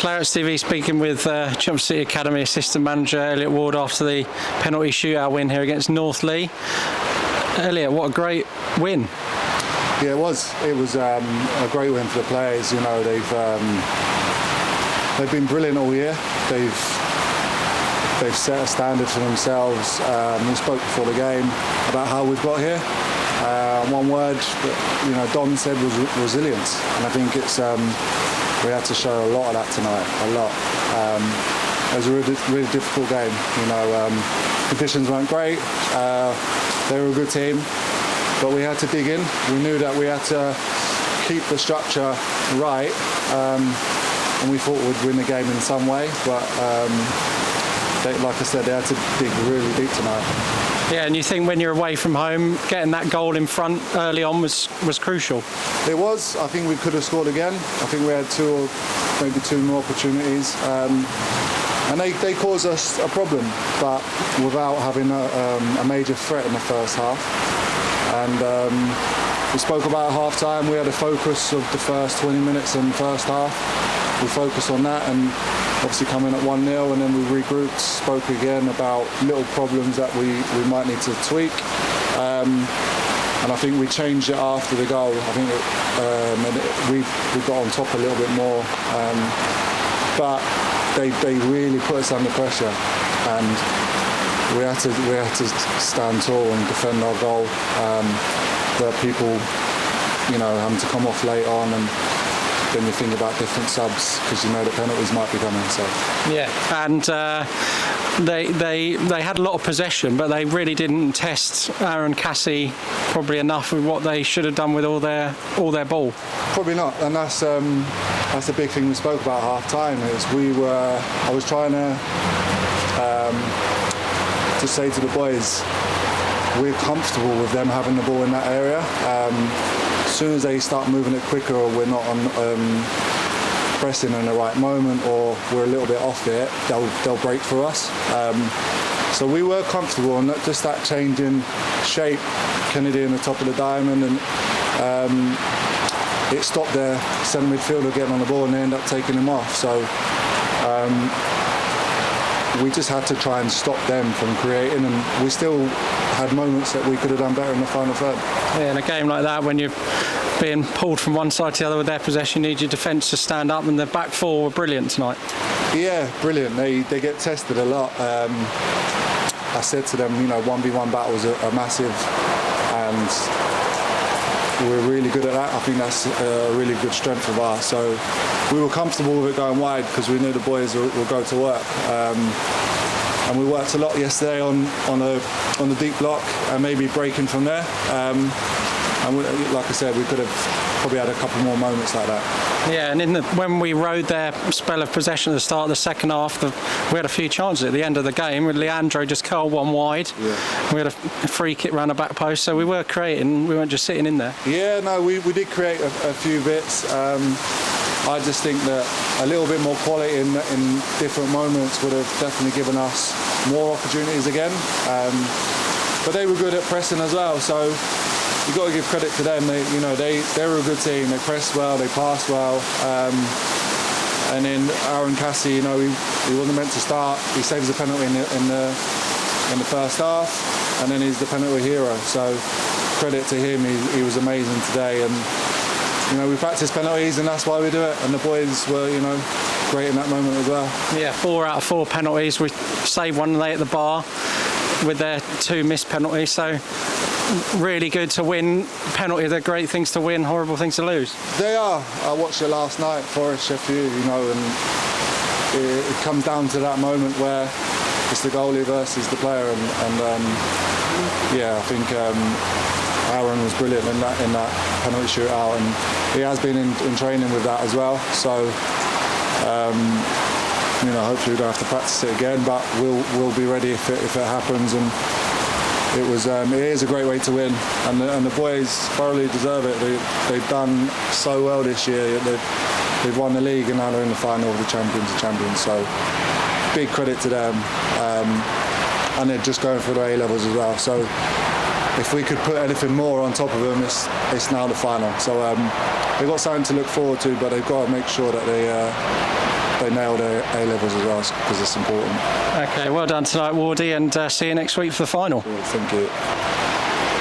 Claret TV speaking with Chelmsford City Academy assistant manager Elliott Ward after the penalty shootout win here against North Leigh. Elliott, what a great win. Yeah, it was. It was a great win for the players. You know, they've been brilliant all year. They've set a standard for themselves. We spoke before the game about how we've got here. One word that Don said was resilience, and I think it's we had to show a lot of that tonight. A lot. It was a really difficult game. Conditions weren't great. They were a good team, but we had to dig in. We knew that we had to keep the structure right, and we thought we'd win the game in some way. But like I said, they had to dig really deep tonight. Yeah, and you think when you're away from home, getting that goal in front early on was crucial? It was. I think we could have scored again. I think we had maybe two more opportunities. And they caused us a problem, but without having a major threat in the first half. And we spoke about half-time. We had a focus of the first 20 minutes in the first half. We focused on that, and obviously coming at 1-0, and then we regrouped, spoke again about little problems that we might need to tweak. And I think we changed it after the goal. I think we got on top a little bit more. But they really put us under pressure, and we had to stand tall and defend our goal. But people, having to come off late on, and then you think about different subs because the penalties might be coming. So yeah, and they had a lot of possession, but they really didn't test Aaron Cassie probably enough with what they should have done with all their ball. Probably not, and that's a big thing we spoke about half time. I was trying to say to the boys, we're comfortable with them having the ball in that area. As soon as they start moving it quicker, or we're not on pressing in the right moment, or we're a little bit off it, they'll break for us. So we were comfortable, and just that change in shape, Kennedy in the top of the diamond, and it stopped their centre midfielder getting on the ball, and they ended up taking him off. So we just had to try and stop them from creating, and we still had moments that we could have done better in the final third. Yeah, in a game like that, when you're being pulled from one side to the other with their possession, you need your defence to stand up, and the back four were brilliant tonight. Yeah, brilliant. They get tested a lot. I said to them, 1v1 battles are massive, and we're really good at that. I think that's a really good strength of ours. So we were comfortable with it going wide because we knew the boys will go to work. And we worked a lot yesterday on the deep block and maybe breaking from there. And like I said, we could have probably had a couple more moments like that. Yeah, and when we rode their spell of possession at the start of the second half, we had a few chances at the end of the game with Leandro just curled one wide. Yeah. We had a free kick round the back post, so we were creating, we weren't just sitting in there. Yeah, no, we did create a few bits. I just think that a little bit more quality in different moments would have definitely given us more opportunities again. But they were good at pressing as well, so you've got to give credit to them. They were a good team. They pressed well, they passed well. And then Aaron Cassie, he wasn't meant to start. He saves a penalty in the first half, and then he's the penalty hero. So credit to him. He was amazing today, and we practice penalties, and that's why we do it. And the boys were, great in that moment as well. Yeah, 4 out of 4 penalties. We saved one late at the bar with their 2 missed penalties. So really good to win. Penalties, they're great things to win, horrible things to lose. They are. I watched it last night, Forest Sheffield, and it comes down to that moment where it's the goalie versus the player, and I think Aaron was brilliant in that penalty shootout, and he has been in training with that as well. So hopefully we don't have to practice it again, but we'll be ready if it happens. And it is a great way to win, and the boys thoroughly deserve it. They've done so well this year. They've won the league, and now they're in the final of the champions. So big credit to them, and they're just going for the A-levels as well. So if we could put anything more on top of them, it's now the final. So they've got something to look forward to, but they've got to make sure that they nail their A-levels as well, because it's important. Okay, well done tonight, Wardy, and see you next week for the final. Thank you.